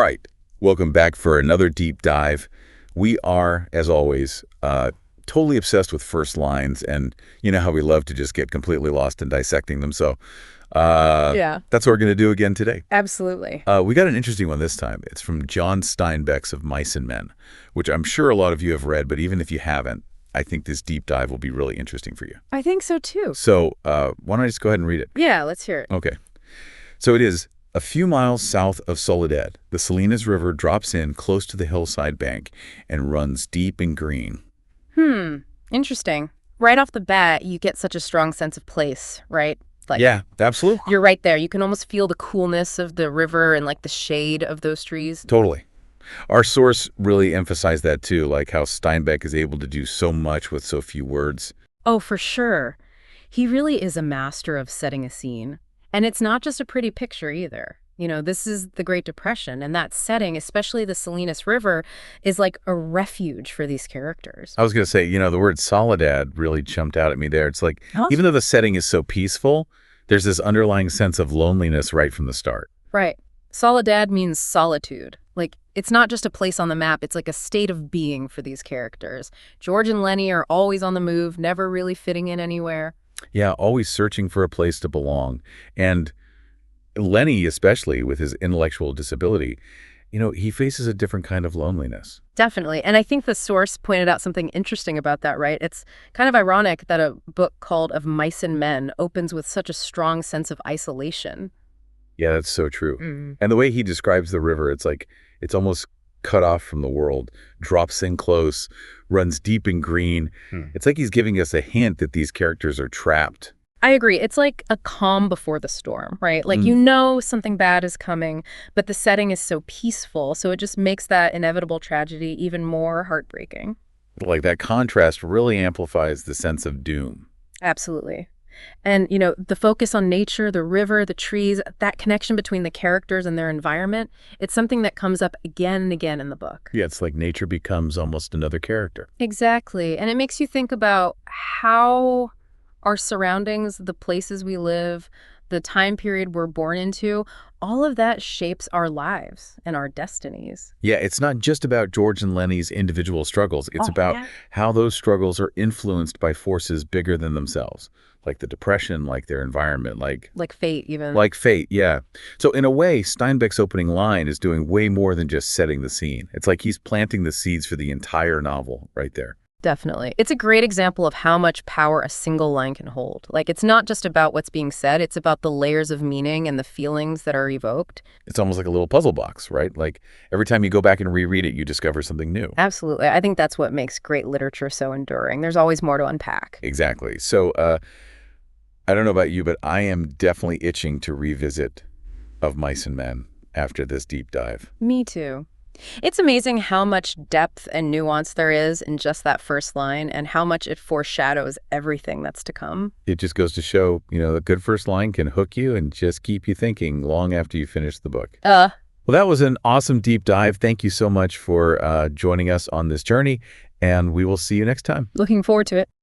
All right, welcome back for another deep dive. We are, as always, totally obsessed with first lines, and you know how we love to just get completely lost in dissecting them. So Yeah, that's what we're going to do again today. absolutely. We got an interesting one this time. It's from John Steinbeck's of Mice and Men, which I'm sure a lot of you have read, but even if you haven't, I think this deep dive will be really interesting for you. I think so too. So why don't I just go ahead and read it? Yeah, let's hear it. Okay. So it is a few miles south of Soledad. The Salinas River drops in close to the hillside bank and runs deep and green. Interesting. Right off the bat, you get such a strong sense of place, right? Like, Yeah, absolutely. you're right there. You can almost feel the coolness of the river and like the shade of those trees. Totally. Our source really emphasized that too, like how Steinbeck is able to do so much with so few words. Oh, for sure. He really is a master of setting a scene. And it's not just a pretty picture either. You know, this is the Great Depression, and that setting, especially the Salinas River, is like a refuge for these characters. I was going to say, the word Soledad really jumped out at me there. It's like, Huh? even though the setting is so peaceful, there's this underlying sense of loneliness right from the start. Right. Soledad means solitude. Like, it's not just a place on the map, it's like a state of being for these characters. George and Lenny are always on the move, never really fitting in anywhere. Yeah, always searching for a place to belong. And Lenny, especially with his intellectual disability, he faces a different kind of loneliness. Definitely. And I think the source pointed out something interesting about that, right? It's kind of ironic that a book called Of Mice and Men opens with such a strong sense of isolation. Yeah, that's so true. And the way he describes the river, it's like it's almost cut off from the world, drops in close, runs deep and green. It's like he's giving us a hint that these characters are trapped. I agree. It's like a calm before the storm, right? Like, you know something bad is coming, but the setting is so peaceful, so it just makes that inevitable tragedy even more heartbreaking. Like that contrast really amplifies the sense of doom. Absolutely. And, the focus on nature, the river, the trees, that connection between the characters and their environment, it's something that comes up again and again in the book. Yeah, it's like nature becomes almost another character. Exactly. And it makes you think about how our surroundings, the places we live, the time period we're born into, all of that shapes our lives and our destinies. Yeah, it's not just about George and Lenny's individual struggles. It's about how those struggles are influenced by forces bigger than themselves, like the depression, like their environment, like Fate, even. like fate, yeah. So in a way, Steinbeck's opening line is doing way more than just setting the scene. It's like he's planting the seeds for the entire novel right there. Definitely. It's a great example of how much power a single line can hold. Like, it's not just about what's being said, it's about the layers of meaning and the feelings that are evoked. It's almost like a little puzzle box, right? Like every time you go back and reread it, you discover something new. Absolutely. I think that's what makes great literature so enduring. There's always more to unpack. Exactly. So I don't know about you, but I am definitely itching to revisit Of Mice and Men after this deep dive. Me too. It's amazing how much depth and nuance there is in just that first line and how much it foreshadows everything that's to come. It just goes to show, a good first line can hook you and just keep you thinking long after you finish the book. Well, that was an awesome deep dive. Thank you so much for joining us on this journey, and we will see you next time. Looking forward to it.